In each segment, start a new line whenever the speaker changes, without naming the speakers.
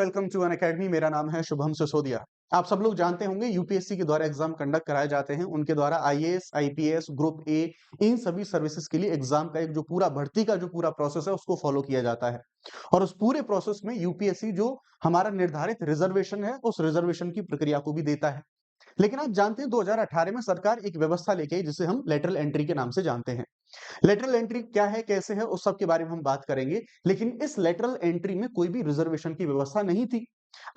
Welcome to an academy. मेरा नाम है शुभम सिसोदिया। आप सब लोग जानते होंगे यूपीएससी के द्वारा एग्जाम कंडक्ट कराए जाते हैं। उनके द्वारा आईएएस, आईपीएस, ग्रुप ए, इन सभी सर्विसेज के लिए एग्जाम का एक जो पूरा भर्ती का जो पूरा प्रोसेस है उसको फॉलो किया जाता है। और उस पूरे प्रोसेस में यूपीएससी जो हमारा निर्धारित रिजर्वेशन है उस रिजर्वेशन की प्रक्रिया को भी देता है। लेकिन आप जानते हैं 2018 में सरकार एक व्यवस्था लेके आई जिसे हम लेटरल एंट्री के नाम से जानते हैं। लेटरल एंट्री क्या है, कैसे है, उस सब के बारे में हम बात करेंगे। लेकिन इस लेटरल एंट्री में कोई भी रिजर्वेशन की व्यवस्था नहीं थी।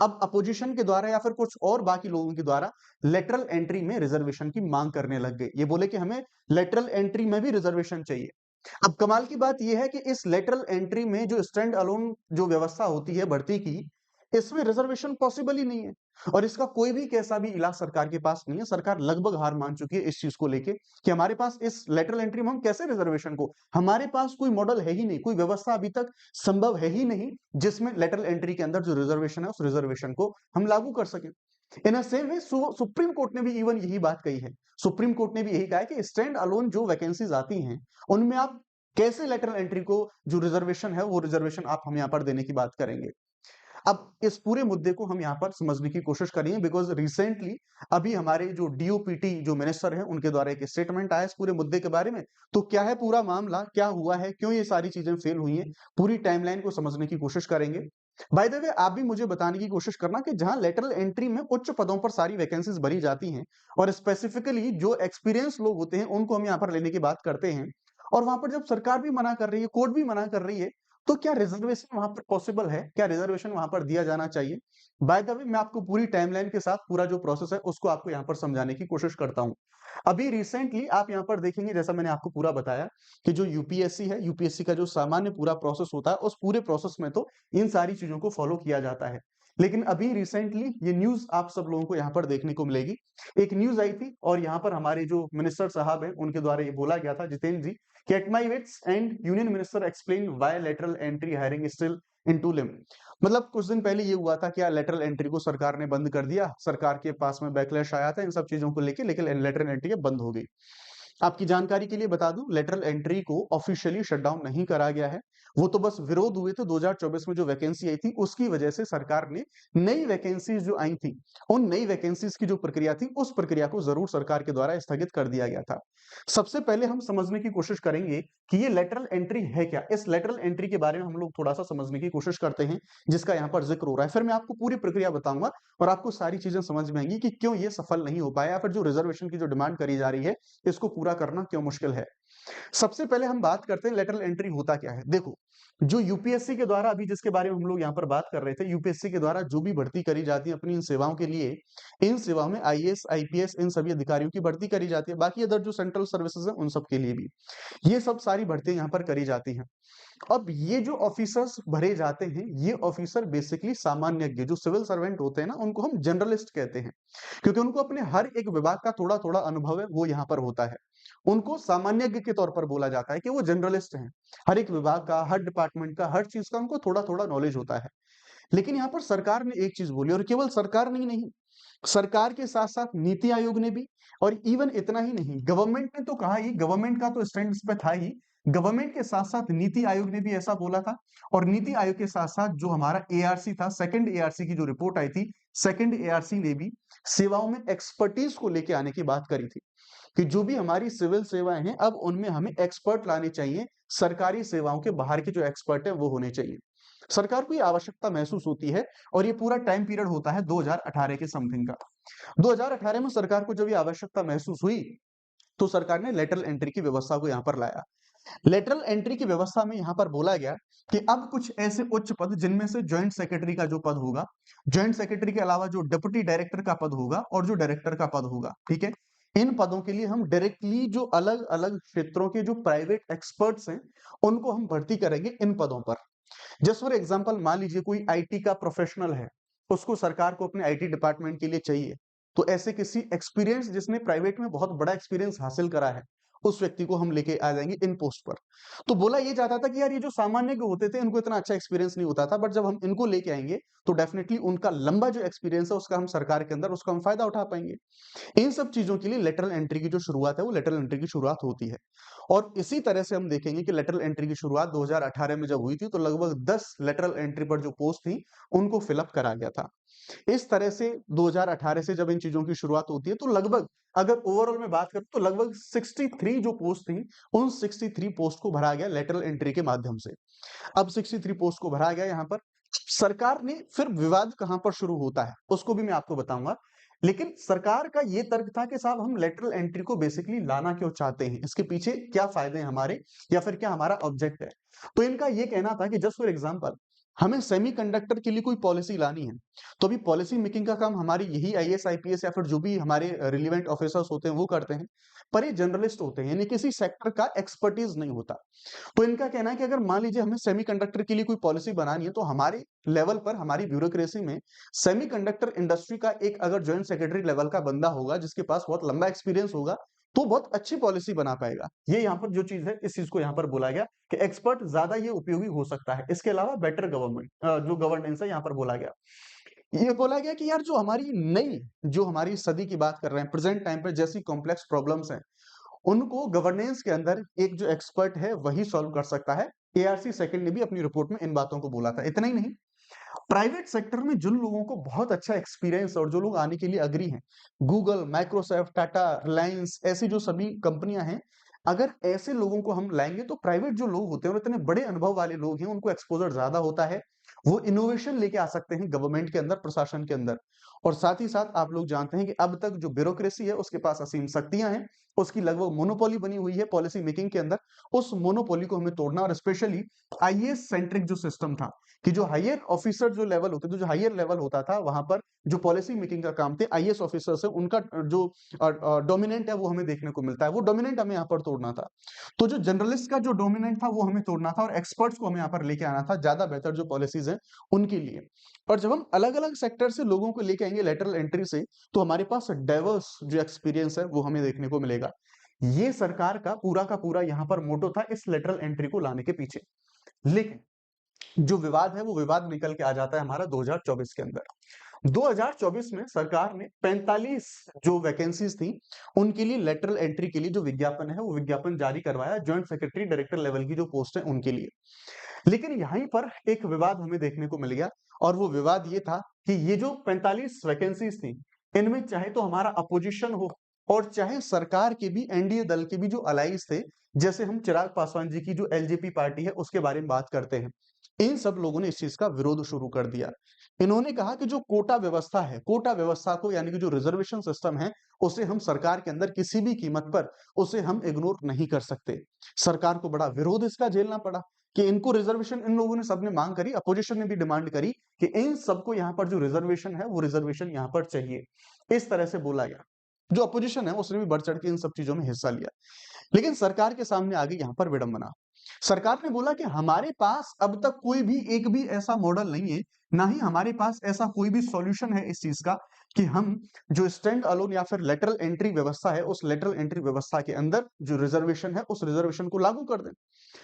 अब अपोजिशन के द्वारा या फिर कुछ और बाकी लोगों के द्वारा लेटरल एंट्री में रिजर्वेशन की मांग करने लग गए। ये बोले कि हमें लेटरल एंट्री में भी रिजर्वेशन चाहिए। अब कमाल की बात यह है कि इस लेटरल एंट्री में जो स्टैंड अलोन जो व्यवस्था होती है भर्ती की, इसमें रिजर्वेशन पॉसिबल ही नहीं है। और इसका कोई भी कैसा भी इलाज सरकार के पास नहीं है। सरकार लगभग हार मान चुकी है इस चीज को लेके कि हमारे पास इस लेटरल एंट्री में हम कैसे रिजर्वेशन को, हमारे पास कोई मॉडल है ही नहीं, कोई व्यवस्था अभी तक संभव है ही नहीं जिसमें लेटरल एंट्री के अंदर जो रिजर्वेशन है उस रिजर्वेशन को हम लागू कर सकें। In a same way Supreme Court ने भी इवन यही बात कही है। सुप्रीम कोर्ट ने भी यही कहा है कि स्टैंड अलोन जो वैकेंसीज आती हैं उनमें आप कैसे लेटरल एंट्री को जो रिजर्वेशन है वो रिजर्वेशन आप हम यहाँ पर देने की बात करेंगे। अब इस पूरे मुद्दे को हम यहाँ पर समझने की कोशिश करेंगे बिकॉज रिसेंटली अभी हमारे जो डीओपीटी जो मिनिस्टर हैं उनके द्वारा एक स्टेटमेंट आया इस पूरे मुद्दे के बारे में। तो क्या है पूरा मामला, क्या हुआ है, क्यों ये सारी चीजें फेल हुई हैं, पूरी टाइमलाइन को समझने की कोशिश करेंगे। बाय द वे आप भी मुझे बताने की कोशिश करना कि जहां लेटरल एंट्री में उच्च पदों पर सारी वैकेंसीज भरी जाती हैं और स्पेसिफिकली जो एक्सपीरियंस लोग होते हैं उनको हम यहाँ पर लेने की बात करते हैं, और वहां पर जब सरकार भी मना कर रही है, कोर्ट भी मना कर रही है, तो क्या रिजर्वेशन वहां पर पॉसिबल है, क्या रिजर्वेशन वहां पर दिया जाना चाहिए। बाय द वे मैं आपको पूरी टाइमलाइन के साथ पूरा जो प्रोसेस है उसको आपको यहाँ पर समझाने की कोशिश करता हूँ। अभी रिसेंटली आप यहाँ पर देखेंगे, जैसा मैंने आपको पूरा बताया कि जो यूपीएससी है, यूपीएससी का जो सामान्य पूरा प्रोसेस होता है उस पूरे प्रोसेस में तो इन सारी चीजों को फॉलो किया जाता है। लेकिन अभी रिसेंटली ये न्यूज आप सब लोगों को यहाँ पर देखने को मिलेगी। एक न्यूज आई थी और यहाँ पर हमारे जो मिनिस्टर साहब हैं उनके द्वारा ये बोला गया था, जितेंद्र जी, कि at my wits and union minister explain why lateral entry hiring still into limit. मतलब कुछ दिन पहले ये हुआ था कि लेटरल एंट्री को सरकार ने बंद कर दिया, सरकार के पास में बैकलैश आया था इन सब चीजों को लेके, लेकिन लेटरल एंट्री बंद हो गई। आपकी जानकारी के लिए बता दूं, लेटरल एंट्री को ऑफिशियली शटडाउन नहीं करा गया है। वो तो बस विरोध हुए थे 2024 में जो वैकेंसी आई थी उसकी वजह से सरकार ने नई वैकेंसीज जो आई थी उन नई वैकेंसीज की जो प्रक्रिया थी उस प्रक्रिया को जरूर सरकार के द्वारा स्थगित कर दिया गया था। सबसे पहले हम समझने की कोशिश करेंगे कि ये लेटरल एंट्री है क्या। इस लेटरल एंट्री के बारे में हम लोग थोड़ा सा समझने की कोशिश करते हैं जिसका यहाँ पर जिक्र हो रहा है, फिर मैं आपको पूरी प्रक्रिया बताऊंगा और आपको सारी चीजें समझ में आएंगी कि क्यों ये सफल नहीं हो पाया या फिर जो रिजर्वेशन की जो डिमांड करी जा रही है इसको पूरा करना क्यों मुश्किल है। सबसे पहले हम बात करते हैं लेटरल एंट्री होता क्या है। देखो, जो यूपीएससी के द्वारा अभी जिसके बारे में हम लोग यहाँ पर बात कर रहे थे, यूपीएससी के द्वारा जो भी भर्ती करी जाती है अपनी इन सेवाओं के लिए, इन सेवाओं में आईएएस, आईपीएस, इन सभी अधिकारियों की भर्ती करी जाती है। बाकी अदर जो सेंट्रल सर्विसेज है उन सब के लिए भी ये सब सारी भर्तियां यहाँ पर करी जाती हैं। अब ये जो ऑफिसर्स भरे जाते हैं ये ऑफिसर बेसिकली सामान्यज्ञ जो सिविल सर्वेंट होते हैं ना उनको हम जनरलिस्ट कहते हैं, क्योंकि उनको अपने हर एक विभाग का थोड़ा थोड़ा अनुभव है वो यहाँ पर होता है। उनको सामान्यज्ञ के तौर पर बोला जाता है कि वो जनरलिस्ट हैं। हर एक विभाग का, हर डिपार्टमेंट का, हर चीज का उनको थोड़ा थोड़ा नॉलेज होता है। लेकिन यहाँ पर सरकार ने एक चीज बोली, और केवल सरकार नहीं, सरकार के साथ साथ नीति आयोग ने भी, और इवन इतना ही नहीं, गवर्नमेंट ने तो कहा ही, गवर्नमेंट का तो स्टैंड इस पे था ही, गवर्नमेंट के साथ साथ नीति आयोग ने भी ऐसा बोला था। और नीति आयोग के साथ साथ जो हमारा एआरसी था, सेकंड एआरसी की जो रिपोर्ट आई थी, सेकंड एआरसी ने भी सेवाओं में एक्सपर्टीज को लेके आने की बात करी थी कि जो भी हमारी सिविल सेवाएं हैं अब उनमें हमें एक्सपर्ट लाने चाहिए, सरकारी सेवाओं के बाहर के जो एक्सपर्ट है वो होने चाहिए। सरकार को ये आवश्यकता महसूस होती है और ये पूरा टाइम पीरियड होता है 2018 के समथिंग का। 2018 में सरकार को जब ये आवश्यकता महसूस हुई तो सरकार ने लेटरल एंट्री की व्यवस्था को यहाँ पर लाया। लेटरल एंट्री की व्यवस्था में यहाँ पर बोला गया कि अब कुछ ऐसे उच्च पद जिनमें से ज्वाइंट सेक्रेटरी का जो पद होगा, ज्वाइंट सेक्रेटरी के अलावा जो डिप्टी डायरेक्टर का पद होगा और जो डायरेक्टर का पद होगा, ठीक है, इन पदों के लिए हम डायरेक्टली जो अलग अलग क्षेत्रों के जो प्राइवेट एक्सपर्ट्स हैं उनको हम भर्ती करेंगे इन पदों पर। जस्ट फॉर एग्जांपल मान लीजिए कोई आईटी का प्रोफेशनल है, उसको सरकार को अपने आईटी डिपार्टमेंट के लिए चाहिए, तो ऐसे किसी एक्सपीरियंस जिसने प्राइवेट में बहुत बड़ा एक्सपीरियंस हासिल करा है उस व्यक्ति को हम लेके आ जाएंगे इन पोस्ट पर। तो बोला ये जाता था कि यार ये जो सामान्य के होते थे इनको इतना अच्छा एक्सपीरियंस नहीं होता था, बट जब हम इनको लेके आएंगे तो डेफिनेटली उनका लंबा जो एक्सपीरियंस है उसका हम सरकार के अंदर उसका हम फायदा उठा पाएंगे। इन सब चीजों के लिए लेटरल एंट्री की जो शुरुआत है वो लेटरल एंट्री की शुरुआत होती है। और इसी तरह से हम देखेंगे कि लेटरल एंट्री की शुरुआत 2018 में जब हुई थी तो लगभग 10 लेटरल एंट्री पर जो पोस्ट थी उनको फिलअप करा गया था। इस तरह से 2018 से जब इन चीजों की शुरुआत होती है तो लगभग, अगर ओवरऑल में बात करूं तो लगभग 63 जो पोस्ट थी उन 63 पोस्ट को भरा गया लेटरल एंट्री के माध्यम से। अब 63 पोस्ट को भरा गया यहां पर सरकार ने, फिर विवाद कहां पर शुरू होता है उसको भी मैं आपको बताऊंगा। लेकिन सरकार का ये तर्क था कि साहब हम लेटरल एंट्री को बेसिकली लाना क्यों चाहते हैं, इसके पीछे क्या फायदे हैं हमारे, या फिर क्या हमारा ऑब्जेक्ट है। तो इनका ये कहना था कि जस्ट फॉर एग्जांपल हमें सेमीकंडक्टर के लिए कोई पॉलिसी लानी है, तो अभी पॉलिसी मेकिंग का काम हमारी यही आईएएस आईपीएस या फिर जो भी हमारे रिलेवेंट ऑफिसर्स होते हैं वो करते हैं, पर ये जर्नलिस्ट होते हैं, यानी किसी सेक्टर का एक्सपर्टीज नहीं होता। तो इनका कहना है कि अगर मान लीजिए हमें सेमीकंडक्टर के लिए कोई पॉलिसी बनानी है तो हमारे लेवल पर, हमारी ब्यूरोक्रेसी में सेमीकंडक्टर इंडस्ट्री का एक अगर जॉइंट सेक्रेटरी लेवल का बंदा होगा जिसके पास बहुत लंबा एक्सपीरियंस होगा तो बहुत अच्छी पॉलिसी बना पाएगा। ये यहाँ पर जो चीज है इस चीज को यहाँ पर बोला गया कि एक्सपर्ट ज्यादा ये उपयोगी हो सकता है। इसके अलावा बेटर गवर्नमेंट जो गवर्नेंस है यहाँ पर बोला गया, ये बोला गया कि यार जो हमारी नई, जो हमारी सदी की बात कर रहे हैं, प्रेजेंट टाइम पे जैसी कॉम्प्लेक्स प्रॉब्लम्स हैं उनको गवर्नेंस के अंदर एक जो एक्सपर्ट है वही सॉल्व कर सकता है। एआरसी सेकंड ने भी अपनी रिपोर्ट में इन बातों को बोला था। इतना ही नहीं, प्राइवेट सेक्टर में जिन लोगों को बहुत अच्छा एक्सपीरियंस और जो लोग आने के लिए अग्री हैं, गूगल, माइक्रोसॉफ्ट, टाटा, रिलायंस, ऐसी जो सभी कंपनियां हैं, अगर ऐसे लोगों को हम लाएंगे तो प्राइवेट जो लोग होते हैं और इतने बड़े अनुभव वाले लोग हैं उनको एक्सपोजर ज्यादा होता है, वो इनोवेशन लेके आ सकते हैं गवर्नमेंट के अंदर, प्रशासन के अंदर। और साथ ही साथ आप लोग जानते हैं कि अब तक जो ब्यूरोक्रेसी है उसके पास असीम शक्तियां हैं, उसकी लगभग मोनोपोली बनी हुई है पॉलिसी मेकिंग के अंदर। उस मोनोपोली को हमें तोड़ना, और स्पेशली आईएएस सेंट्रिक जो सिस्टम था कि जो हायर ऑफिसर जो लेवल होते थे, जो हायर लेवल होता था वहां पर जो पॉलिसी मेकिंग का काम थे आईएएस ऑफिसर से, उनका जो डोमिनेंट है वो हमें देखने को मिलता है, वो डोमिनेंट हमें यहाँ पर तोड़ना था। तो जो जर्नलिस्ट का जो डोमिनेंट था वो हमें तोड़ना था और एक्सपर्ट्स को हमें यहाँ पर लेके आना था, ज्यादा बेहतर जो पॉलिसीज हैं उनके लिए। और जब हम अलग अलग सेक्टर से लोगों को लेके आएंगे लेटरल एंट्री से तो हमारे पास डाइवर्स जो एक्सपीरियंस है वो हमें देखने को मिलेगा। ये सरकार का पूरा यहाँ पर मोटो था इस लेटरल एंट्री को लाने के पीछे। लेकिन जो विवाद है वो विवाद निकल के आ जाता है हमारा 2024 के अंदर। 2024 में सरकार ने 45 जो वैकेंसीज थी उनके लिए लेटरल एंट्री के लिए जो विज्ञापन है वो विज्ञापन जारी करवाया, जॉइंट सेक्रेटरी, डायरेक्टर लेवल की जो पोस्ट है उनके लिए। लेकिन यहीं पर एक विवाद हमें देखने को मिल गया, और वो विवाद ये था कि ये जो 45 वैकेंसीज थी इनमें चाहे तो हमारा अपोजिशन हो और चाहे सरकार के भी, एनडीए दल के भी जो अलाइज थे, जैसे हम चिराग पासवान जी की जो एलजेपी पार्टी है उसके बारे में बात करते हैं, इन सब लोगों ने इस चीज का विरोध शुरू कर दिया। इन्होंने कहा कि जो कोटा व्यवस्था है, कोटा व्यवस्था को यानी कि जो रिजर्वेशन सिस्टम है उसे हम सरकार के अंदर किसी भी कीमत पर उसे हम इग्नोर नहीं कर सकते। सरकार को बड़ा विरोध इसका झेलना पड़ा कि इनको रिजर्वेशन, इन लोगों ने सबने मांग करी, अपोजिशन ने भी डिमांड करी कि इन सबको यहाँ पर जो रिजर्वेशन है वो रिजर्वेशन यहाँ पर चाहिए। इस तरह से बोला गया। जो अपोजिशन है उसने भी बढ़ चढ़ के इन सब चीजों में हिस्सा लिया। लेकिन सरकार के सामने आ गई यहाँ पर विडंबना। सरकार ने बोला कि हमारे पास अब तक कोई भी एक भी ऐसा मॉडल नहीं है, ना ही हमारे पास ऐसा कोई भी सॉल्यूशन है इस चीज का कि हम जो स्टैंड अलोन या फिर लेटरल एंट्री व्यवस्था है उस लेटरल एंट्री व्यवस्था के अंदर जो रिजर्वेशन है उस रिजर्वेशन को लागू कर दें।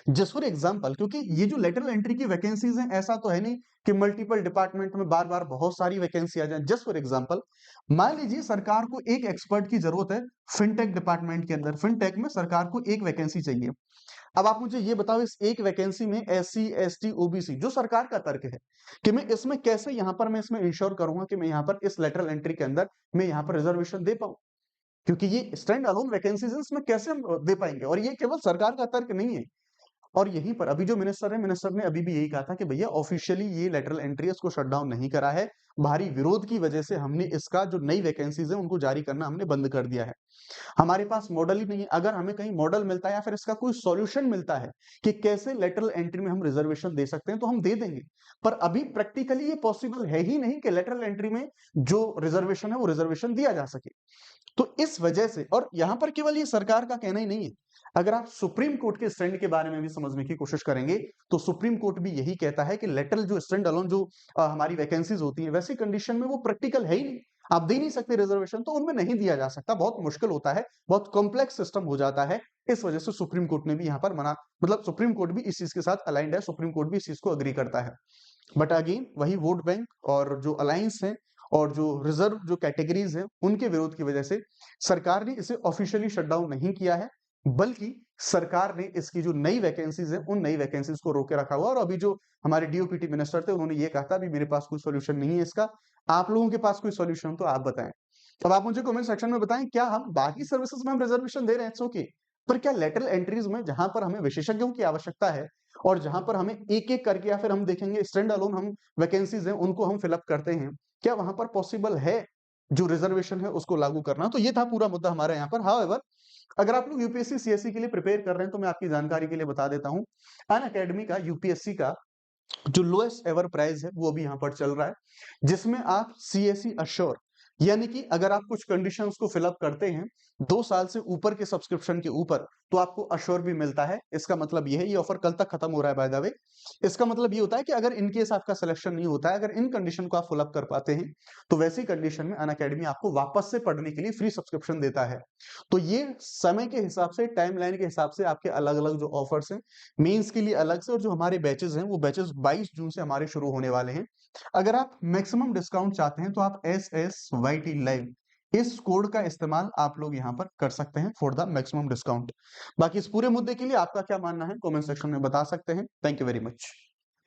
जस्ट फॉर एग्जांपल, क्योंकि ये जो लेटरल एंट्री की वैकेंसीज हैं ऐसा तो है नहीं कि मल्टीपल डिपार्टमेंट में बार बार बहुत सारी वैकेंसी आ जाए। जस्ट फॉर एग्जांपल, मान लीजिए सरकार को एक एक्सपर्ट की जरूरत है फिनटेक डिपार्टमेंट के अंदर, फिनटेक में सरकार को एक वैकेंसी चाहिए। अब आप मुझे ये बताओ इस एक वैकेंसी में एससी, एसटी, ओबीसी, जो सरकार का तर्क है कि मैं इसमें कैसे यहां पर मैं इसमें इंश्योर करूंगा कि मैं यहां पर इस लेटरल एंट्री के अंदर मैं यहां पर रिजर्वेशन दे पाऊं, क्योंकि ये स्टैंड अलोन वैकेंसीज इसमें कैसे हम दे पाएंगे, और ये केवल सरकार का तर्क नहीं है। और यहीं पर अभी जो मिनिस्टर है, मिनिस्टर ने अभी भी यही कहा था कि भैया ऑफिशियली ये लेटरल एंट्री इसको शट डाउन नहीं करा है, भारी विरोध की वजह से हमने इसका जो नई वैकेंसीज है उनको जारी करना हमने बंद कर दिया है। हमारे पास मॉडल ही नहीं है। अगर हमें कहीं मॉडल मिलता है या फिर इसका कोई सॉल्यूशन मिलता है कि कैसे लेटरल एंट्री में हम रिजर्वेशन दे सकते हैं तो हम दे देंगे, पर अभी प्रैक्टिकली ये पॉसिबल है ही नहीं कि लेटरल एंट्री में जो रिजर्वेशन है वो रिजर्वेशन दिया जा सके। तो इस वजह से, और यहां पर केवल ये सरकार का कहना ही नहीं है, अगर आप सुप्रीम कोर्ट के स्टैंड के बारे में भी समझने की कोशिश करेंगे तो सुप्रीम कोर्ट भी यही कहता है कि लेटरल जो स्टैंड अलोन जो हमारी वैकेंसीज होती है, वैसे वैसी कंडीशन में वो प्रैक्टिकल है ही नहीं, आप दे नहीं सकते रिजर्वेशन, तो उनमें नहीं दिया जा सकता, बहुत मुश्किल होता है, बहुत कॉम्प्लेक्स सिस्टम हो जाता है। इस वजह से सुप्रीम कोर्ट ने भी यहाँ पर मना, मतलब सुप्रीम कोर्ट भी इस चीज के साथ अलाइंड है, सुप्रीम कोर्ट भी इस चीज को अग्री करता है। बट अगेन वही वोट बैंक और जो अलायंस है और जो रिजर्व जो कैटेगरीज हैं उनके विरोध की वजह से सरकार ने इसे ऑफिशियली शट डाउन नहीं किया है, बल्कि सरकार ने इसकी जो नई वैकेंसीज है उन नई वैकेंसीज को रोके रखा हुआ। और अभी जो हमारे डीओपीटी मिनिस्टर थे उन्होंने ये कहा था अभी मेरे पास कोई सॉल्यूशन नहीं है इसका, आप लोगों के पास कोई सॉल्यूशन तो आप बताएं। अब आप मुझे कमेंट सेक्शन में बताएं क्या हम बाकी सर्विसेज में हम रिजर्वेशन दे रहे हैं, इट्स ओके, पर क्या लेटरल एंट्रीज में जहां पर हमें विशेषज्ञों की आवश्यकता है और जहां पर हमें एक एक करके या फिर हम देखेंगे स्टैंड अलोन हम वैकेंसीज हैं उनको हम फिलअप करते हैं, क्या वहां पर पॉसिबल है जो रिजर्वेशन है उसको लागू करना? तो ये था पूरा मुद्दा हमारे यहाँ पर। हाउएवर अगर आप लोग यूपीएससी सीएससी के लिए प्रिपेयर कर रहे हैं तो मैं आपकी जानकारी के लिए बता देता हूँ, अन अकेडमी का यूपीएससी का जो लोएस्ट एवर प्राइस है वो अभी यहाँ पर चल रहा है, जिसमें आप सीएससी अश्योर, यानी कि अगर आप कुछ कंडीशंस को फिलअप करते हैं 2 साल से ऊपर के सब्सक्रिप्शन के ऊपर तो आपको अश्योर भी मिलता है। इसका मतलब ये है, ये ऑफर कल तक खत्म हो रहा है बाय द वे। इसका मतलब ये होता है कि अगर इनकेस आपका सिलेक्शन नहीं होता है, अगर इन कंडीशन को आप फिलअप कर पाते हैं तो वैसी कंडीशन में अन अकेडमी आपको वापस से पढ़ने के लिए फ्री सब्सक्रिप्शन देता है। तो ये समय के हिसाब से, टाइमलाइन के हिसाब से आपके अलग अलग जो ऑफर्स हैं, मेंस के लिए अलग से, और जो हमारे बैचेस हैं वो बैचेस 22 जून से हमारे शुरू होने वाले हैं। अगर आप मैक्सिमम डिस्काउंट चाहते हैं तो आप SSYT लाइव इस कोड का इस्तेमाल आप लोग यहां पर कर सकते हैं फॉर द मैक्सिमम डिस्काउंट। बाकी इस पूरे मुद्दे के लिए आपका क्या मानना है कमेंट सेक्शन में बता सकते हैं। Thank you very much.